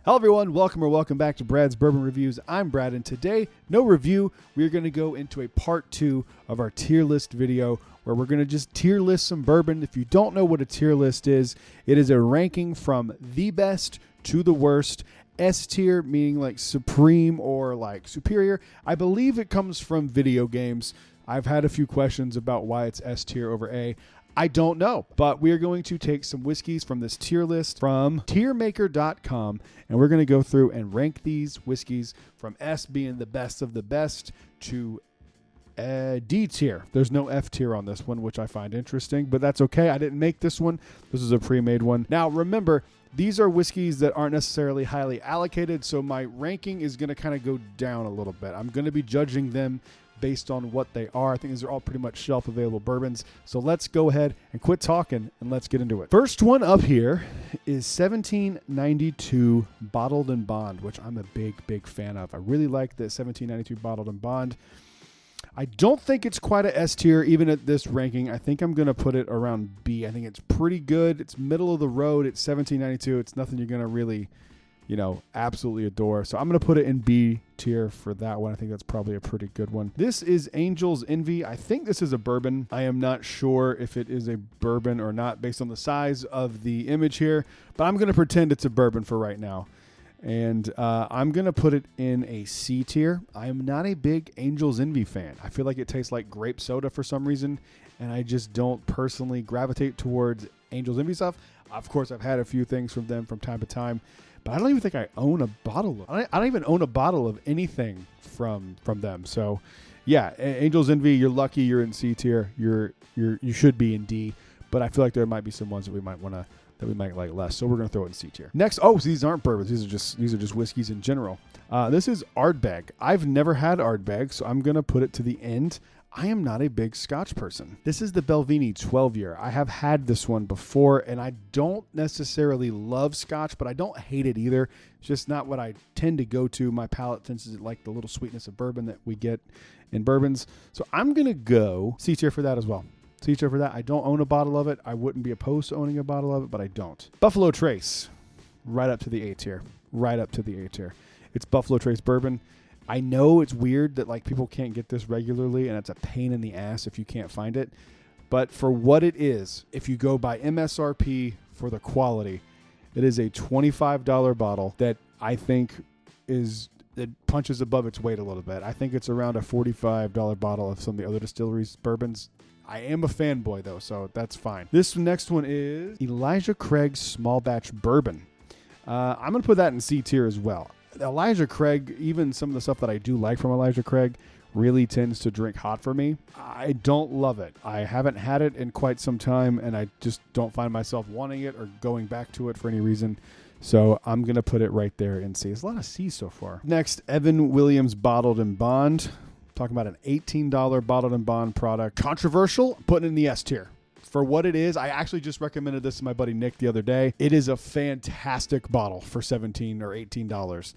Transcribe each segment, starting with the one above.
Hello everyone, welcome back to Brad's Bourbon Reviews. I'm Brad, and today, no review, we're going to go into a part 2 of our tier list video where we're going to just tier list some bourbon. If you don't know what a tier list is, it is a ranking from the best to the worst. S tier meaning like supreme or like superior. I believe it comes from video games. I've had a few questions about why it's S tier over A. I don't know, but we are going to take some whiskeys from this tier list from tiermaker.com, and we're going to go through and rank these whiskeys from S being the best of the best to D tier. There's no F tier on this one, which I find interesting, but that's okay. I didn't make this one. This is a pre-made one. Now, remember, these are whiskeys that aren't necessarily highly allocated, so my ranking is going to kind of go down a little bit. I'm going to be judging them based on what they are. I think these are all pretty much shelf available bourbons. So let's go ahead and quit talking and let's get into it. First one up here is 1792 Bottled and Bond, which I'm a big fan of. I really like the 1792 Bottled and Bond. I don't think it's quite a S tier even at this ranking. I think I'm going to put it around B. I think it's pretty good. It's middle of the road. It's 1792. It's nothing you're going to really, absolutely adore. So I'm going to put it in B tier for that one. I think that's probably a pretty good one. This is Angel's Envy. I think this is a bourbon. I am not sure if it is a bourbon or not based on the size of the image here, but I'm going to pretend it's a bourbon for right now. And I'm going to put it in a C tier. I am not a big Angel's Envy fan. I feel like it tastes like grape soda for some reason, and I just don't personally gravitate towards Angel's Envy stuff. Of course, I've had a few things from them from time to time, but I don't even think I own a bottle of I don't even own a bottle of anything from them. So, yeah, Angel's Envy, you're lucky you're in C tier. You should be in D, but I feel like there might be some ones that we might like less. So we're going to throw it in C tier. Next, so these aren't bourbons. These are just whiskeys in general. This is Ardbeg. I've never had Ardbeg, so I'm going to put it to the end. I am not a big Scotch person. This is the Belvini 12-year. I have had this one before, and I don't necessarily love Scotch, but I don't hate it either. It's just not what I tend to go to. My palate tends to like the little sweetness of bourbon that we get in bourbons. So I'm going to go C tier for that as well. C tier for that. I don't own a bottle of it. I wouldn't be opposed to owning a bottle of it, but I don't. Buffalo Trace, right up to the A tier. Right up to the A tier. It's Buffalo Trace bourbon. I know it's weird that people can't get this regularly, and it's a pain in the ass if you can't find it. But for what it is, if you go by MSRP for the quality, it is a $25 bottle that I think it punches above its weight a little bit. I think it's around a $45 bottle of some of the other distilleries' bourbons. I am a fanboy, though, so that's fine. This next one is Elijah Craig's Small Batch Bourbon. I'm going to put that in C tier as well. Elijah Craig, even some of the stuff that I do like from Elijah Craig, really tends to drink hot for me. I don't love it. I haven't had it in quite some time, and I just don't find myself wanting it or going back to it for any reason. So I'm going to put it right there in C. There's a lot of C's so far. Next, Evan Williams Bottled and Bond. Talking about an $18 Bottled and Bond product. Controversial, putting it in the S tier. For what it is, I actually just recommended this to my buddy Nick the other day. It is a fantastic bottle for $17 or $18.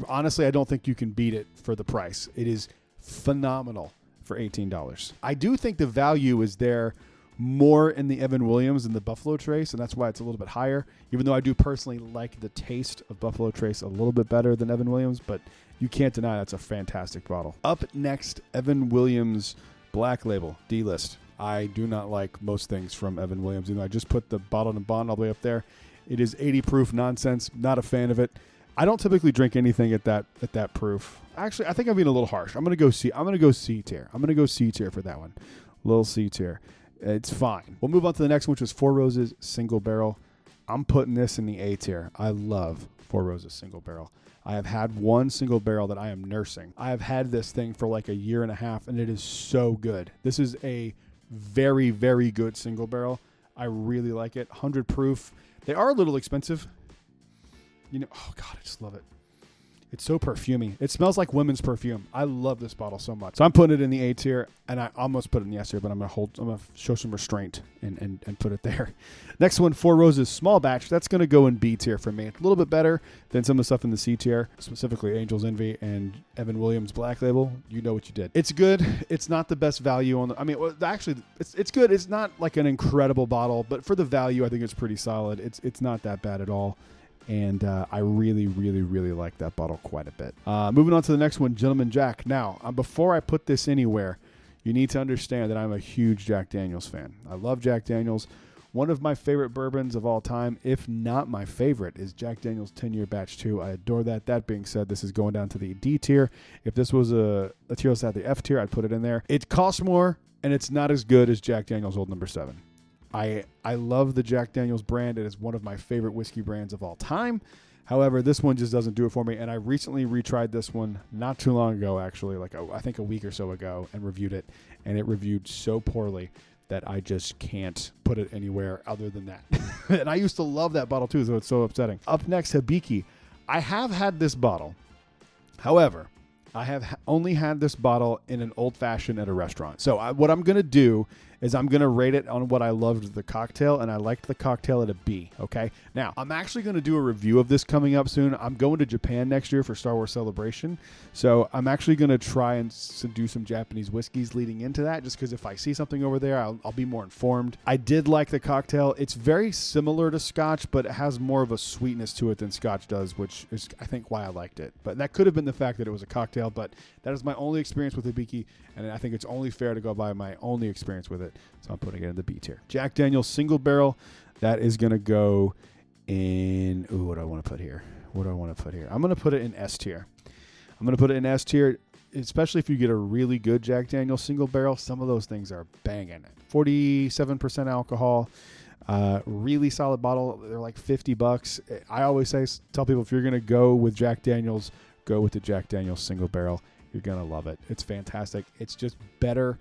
Honestly, I don't think you can beat it for the price. It is phenomenal for $18. I do think the value is there more in the Evan Williams than the Buffalo Trace, and that's why it's a little bit higher, even though I do personally like the taste of Buffalo Trace a little bit better than Evan Williams, but you can't deny that's a fantastic bottle. Up next, Evan Williams Black Label D-list. I do not like most things from Evan Williams. I just put the Bottled and Bond all the way up there. It is 80 proof nonsense. Not a fan of it. I don't typically drink anything at that proof. Actually, I think I'm being a little harsh. I'm going to go C. I'm going to go C tier. I'm going to go C tier for that one. Little C tier. It's fine. We'll move on to the next one, which is Four Roses Single Barrel. I'm putting this in the A tier. I love Four Roses Single Barrel. I have had one single barrel that I am nursing. I have had this thing for like a year and a half, and it is so good. This is a very, very good single barrel. I really like it. 100 proof. They are a little expensive. Oh God, I just love it. It's so perfumey. It smells like women's perfume. I love this bottle so much. So I'm putting it in the A tier, and I almost put it in the S tier, but I'm gonna show some restraint and put it there. Next one, Four Roses Small Batch. That's gonna go in B tier for me. It's a little bit better than some of the stuff in the C tier, specifically Angel's Envy and Evan Williams Black Label. You know what you did. It's good. It's not the best value on actually, it's good. It's not like an incredible bottle, but for the value, I think it's pretty solid. It's not that bad at all. And I really, really, really like that bottle quite a bit. Moving on to the next one, Gentleman Jack. Now, before I put this anywhere, you need to understand that I'm a huge Jack Daniels fan. I love Jack Daniels. One of my favorite bourbons of all time, if not my favorite, is Jack Daniels 10-Year Batch 2. I adore that. That being said, this is going down to the D tier. If this was a tier list at the F tier, I'd put it in there. It costs more, and it's not as good as Jack Daniels Old No. 7. I love the Jack Daniels brand. It is one of my favorite whiskey brands of all time. However, this one just doesn't do it for me, and I recently retried this one not too long ago, actually, I think a week or so ago, and reviewed it, and it reviewed so poorly that I just can't put it anywhere other than that. And I used to love that bottle too, so it's so upsetting. Up next, Hibiki. I have had this bottle. However, I have only had this bottle in an old-fashioned at a restaurant. So what I'm going to do is I'm going to rate it on what I loved the cocktail, and I liked the cocktail at a B, okay? Now, I'm actually going to do a review of this coming up soon. I'm going to Japan next year for Star Wars Celebration, so I'm actually going to try and do some Japanese whiskeys leading into that, just because if I see something over there, I'll be more informed. I did like the cocktail. It's very similar to Scotch, but it has more of a sweetness to it than Scotch does, which is, I think, why I liked it. But that could have been the fact that it was a cocktail, but that is my only experience with Hibiki, and I think it's only fair to go by my only experience with it. So I'm putting it in the B tier. Jack Daniel's Single Barrel, that is going to go in, what do I want to put here? I'm going to put it in S tier. Especially if you get a really good Jack Daniel's Single Barrel. Some of those things are banging. 47% alcohol, really solid bottle. They're like $50. I always tell people, if you're going to go with Jack Daniel's, go with the Jack Daniel's Single Barrel. You're going to love it. It's fantastic. It's just better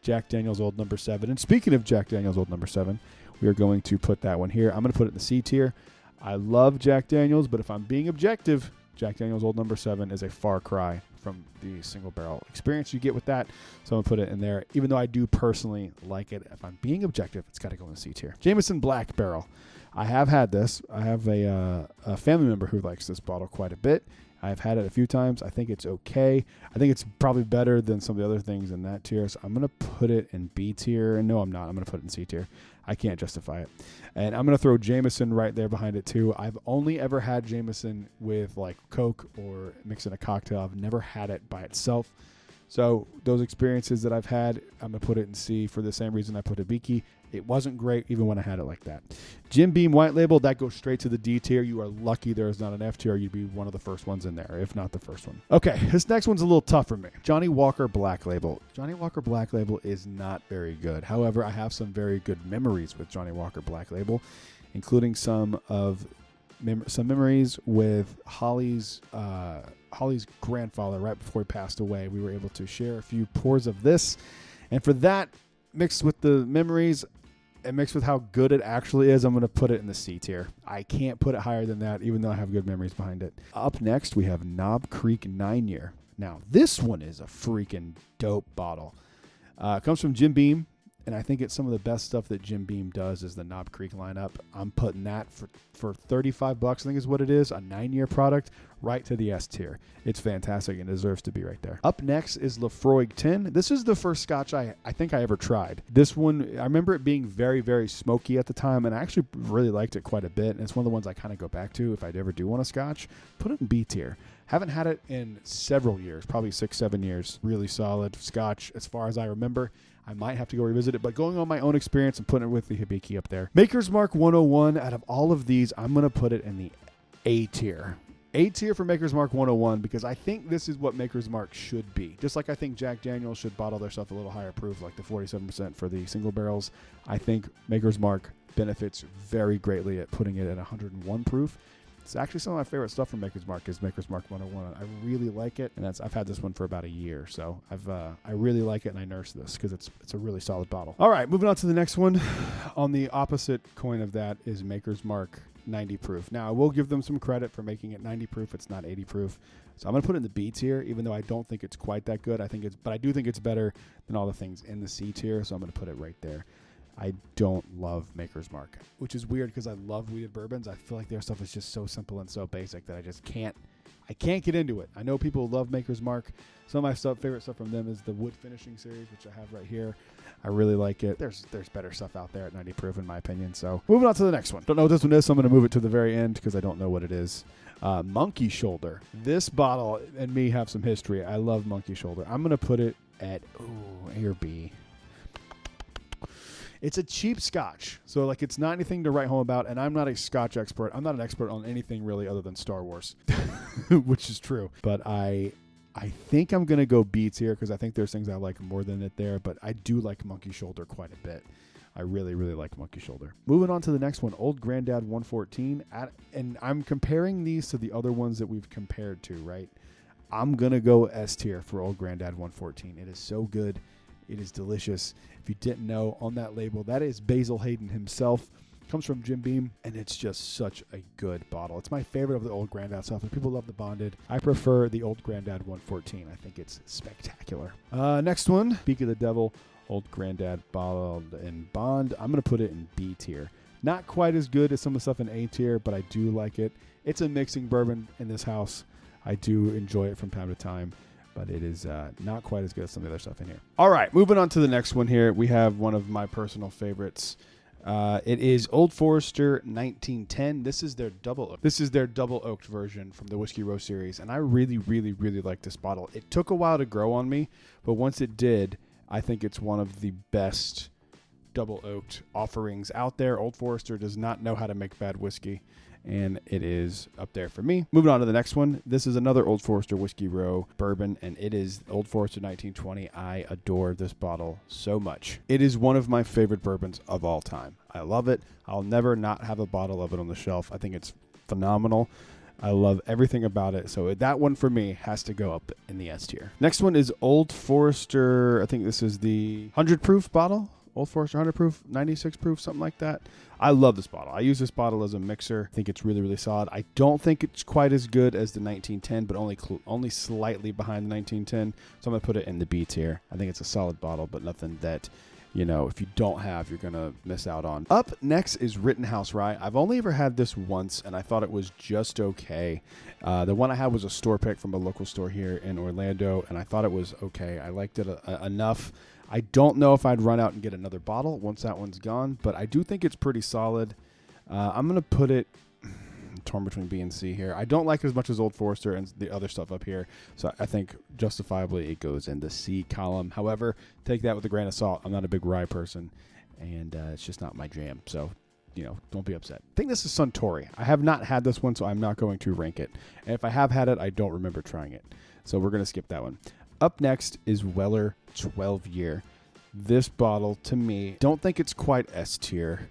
Jack Daniel's Old No. 7. And speaking of Jack Daniel's Old No. 7, we are going to put that one here. I'm going to put it in the C tier. I love Jack Daniel's, but if I'm being objective, Jack Daniel's Old No. 7 is a far cry from the single barrel experience you get with that. So I'm going to put it in there. Even though I do personally like it, if I'm being objective, it's got to go in the C tier. Jameson Black Barrel. I have had this. I have a family member who likes this bottle quite a bit. I've had it a few times. I think it's okay. I think it's probably better than some of the other things in that tier. So I'm going to put it in B tier. And no, I'm not. I'm going to put it in C tier. I can't justify it. And I'm going to throw Jameson right there behind it too. I've only ever had Jameson with like Coke or mixing a cocktail. I've never had it by itself. So those experiences that I've had, I'm going to put it in C for the same reason I put Hibiki. It wasn't great even when I had it like that. Jim Beam White Label, that goes straight to the D tier. You are lucky there is not an F tier. You'd be one of the first ones in there, if not the first one. Okay, this next one's a little tough for me. Johnny Walker Black Label. Johnny Walker Black Label is not very good. However, I have some very good memories with Johnny Walker Black Label, including some memories with Holly's grandfather right before he passed away. We were able to share a few pours of this, and for that, mixed with the memories and mixed with how good it actually is, I'm going to put it in the C tier. I can't put it higher than that, even though I have good memories behind it. Up next, we have Knob Creek 9-Year. Now, this one is a freaking dope bottle. It comes from Jim Beam, and I think it's some of the best stuff that Jim Beam does is the Knob Creek lineup. I'm putting that for $35, I think is what it is, a 9-year product, right to the S tier. It's fantastic and deserves to be right there. Up next is Lafroig 10. This is the first Scotch I think I ever tried. This one, I remember it being very, very smoky at the time, and I actually really liked it quite a bit. And it's one of the ones I kind of go back to if I ever do want a Scotch. Put it in B tier. Haven't had it in several years, probably 6-7 years. Really solid Scotch as far as I remember. I might have to go revisit it, but going on my own experience and putting it with the Hibiki up there. Maker's Mark 101, out of all of these, I'm going to put it in the A tier. A tier for Maker's Mark 101 because I think this is what Maker's Mark should be. Just like I think Jack Daniel's should bottle their stuff a little higher proof, like the 47% for the single barrels. I think Maker's Mark benefits very greatly at putting it at 101 proof. It's actually some of my favorite stuff from Maker's Mark is Maker's Mark 101. I really like it, and I've had this one for about a year, so I really like it, and I nurse this because it's a really solid bottle. All right, moving on to the next one. On the opposite coin of that is Maker's Mark 90 proof. Now, I will give them some credit for making it 90 proof. It's not 80 proof. So I'm going to put it in the B tier, even though I don't think it's quite that good. But I do think it's better than all the things in the C tier, so I'm going to put it right there. I don't love Maker's Mark, which is weird because I love wheated bourbons. I feel like their stuff is just so simple and so basic that I I can't get into it. I know people love Maker's Mark. Some of my favorite stuff from them is the wood finishing series, which I have right here. I really like it. There's better stuff out there at 90 proof in my opinion. So moving on to the next one. Don't know what this one is, so I'm going to move it to the very end because I don't know what it is. Monkey Shoulder. This bottle and me have some history. I love Monkey Shoulder. I'm going to put it at A or B. It's a cheap scotch, so like it's not anything to write home about, and I'm not a scotch expert. I'm not an expert on anything really other than Star Wars, which is true. But I think I'm going to go Beats here because I think there's things I like more than it there, but I do like Monkey Shoulder quite a bit. I really, really like Monkey Shoulder. Moving on to the next one, Old Grandad 114. And I'm comparing these to the other ones that we've compared to, right? I'm going to go S tier for Old Grandad 114. It is so good. It is delicious. If you didn't know, on that label, that is Basil Hayden himself. Comes from Jim Beam, and it's just such a good bottle. It's my favorite of the Old Grandad stuff. And people love the Bonded. I prefer the Old Grandad 114. I think it's spectacular. Next one, Beak of the Devil, Old Grandad Bottled in Bond. I'm going to put it in B tier. Not quite as good as some of the stuff in A tier, but I do like it. It's a mixing bourbon in this house. I do enjoy it from time to time, but it is not quite as good as some of the other stuff in here. All right, moving on to the next one here. We have one of my personal favorites. It is Old Forester 1910. This is their double oaked version from the Whiskey Row series, and I really, really, really like this bottle. It took a while to grow on me, but once it did, I think it's one of the best double oaked offerings out there. Old Forester does not know how to make bad whiskey, and it is up there for me. Moving on to the next one. This is another Old Forester Whiskey Row bourbon, and it is Old Forester 1920. I adore this bottle so much. It is one of my favorite bourbons of all time. I love it. I'll never not have a bottle of it on the shelf. I think it's phenomenal. I love everything about it. So that one for me has to go up in the S tier. Next one is Old Forester. I think this is the 100 proof bottle. Old Forester 100 proof, 96 proof, something like that. I love this bottle. I use this bottle as a mixer. I think it's really, really solid. I don't think it's quite as good as the 1910, but only slightly behind the 1910. So I'm going to put it in the B tier. I think it's a solid bottle, but nothing that, you know, if you don't have, you're going to miss out on. Up next is Rittenhouse Rye. I've only ever had this once, and I thought it was just okay. The one I had was a store pick from a local store here in Orlando, and I thought it was okay. I liked it enough. I don't know if I'd run out and get another bottle once that one's gone, but I do think it's pretty solid. I'm going to put it torn between B and C here. I don't like it as much as Old Forester and the other stuff up here, so I think justifiably it goes in the C column. However, take that with a grain of salt. I'm not a big rye person, and it's just not my jam, so you know, don't be upset. I think this is Suntory. I have not had this one, so I'm not going to rank it. And if I have had it, I don't remember trying it, so we're going to skip that one. Up next is Weller 12 Year. This bottle, to me, don't think it's quite S tier.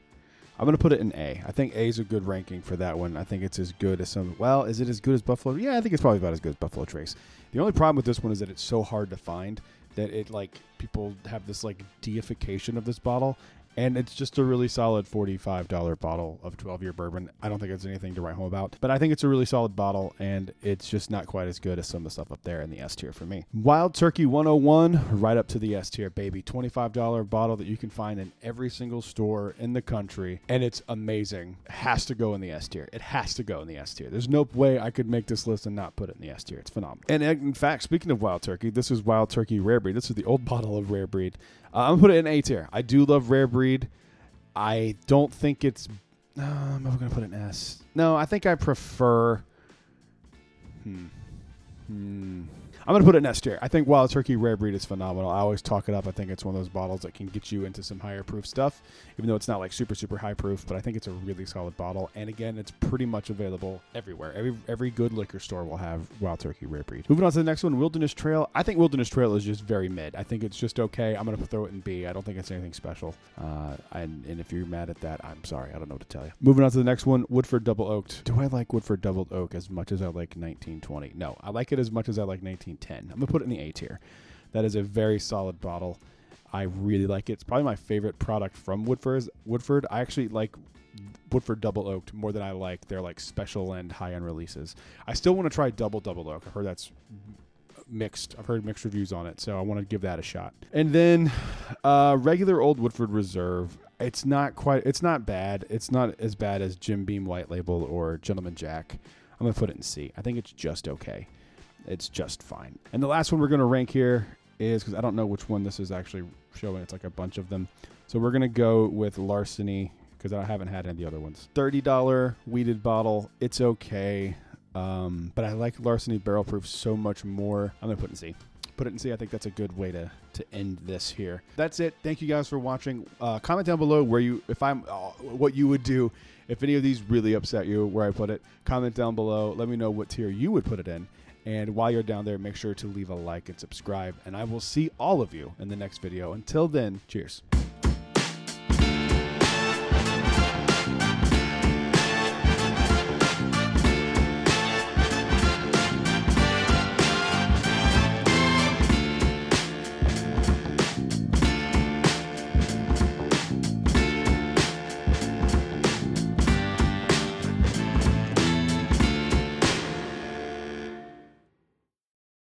I'm going to put it in A. I think A is a good ranking for that one. I think it's as good as some... Well, is it as good as Buffalo? Yeah, I think it's probably about as good as Buffalo Trace. The only problem with this one is that it's so hard to find that it, like, people have this, like, deification of this bottle. And it's just a really solid $45 bottle of 12-year bourbon. I don't think it's anything to write home about. But I think it's a really solid bottle, and it's just not quite as good as some of the stuff up there in the S tier for me. Wild Turkey 101, right up to the S tier, baby. $25 bottle that you can find in every single store in the country, and it's amazing. It has to go in the S tier. It has to go in the S tier. There's no way I could make this list and not put it in the S tier. It's phenomenal. And in fact, speaking of Wild Turkey, this is Wild Turkey Rare Breed. This is the old bottle of Rare Breed. I'm going to put it in A tier. I do love Rare Breed. I don't think it's... I'm going to put it in S. No, I think I prefer... I'm going to put it in S tier. I think Wild Turkey Rare Breed is phenomenal. I always talk it up. I think it's one of those bottles that can get you into some higher proof stuff, even though it's not like super, super high proof, but I think it's a really solid bottle. And again, it's pretty much available everywhere. Every good liquor store will have Wild Turkey Rare Breed. Moving on to the next one, Wilderness Trail. I think Wilderness Trail is just very mid. I think it's just okay. I'm going to throw it in B. I don't think it's anything special. And if you're mad at that, I'm sorry. I don't know what to tell you. Moving on to the next one, Woodford Double Oaked. Do I like Woodford Double Oak as much as I like 1920? No, I like it as much as I like 1910. I'm going to put it in the A tier. That is a very solid bottle. I really like it. It's probably my favorite product from Woodford. I actually like Woodford Double Oaked more than I like their like special and high-end releases. I still want to try Double Oak. I've heard that's mixed. I've heard mixed reviews on it, so I want to give that a shot. And then regular old Woodford Reserve. It's not bad. It's not as bad as Jim Beam White Label or Gentleman Jack. I'm going to put it in C. I think it's just okay. It's just fine. And the last one we're going to rank here is, because I don't know which one this is actually showing. It's like a bunch of them. So we're going to go with Larceny, because I haven't had any of the other ones. $30 weeded bottle. It's okay. But I like Larceny Barrel Proof so much more. I'm going to put it in C. Put it in C. I think that's a good way to end this here. That's it. Thank you guys for watching. Comment down below what you would do if any of these really upset you where I put it. Comment down below. Let me know what tier you would put it in. And while you're down there, make sure to leave a like and subscribe. And I will see all of you in the next video. Until then, cheers.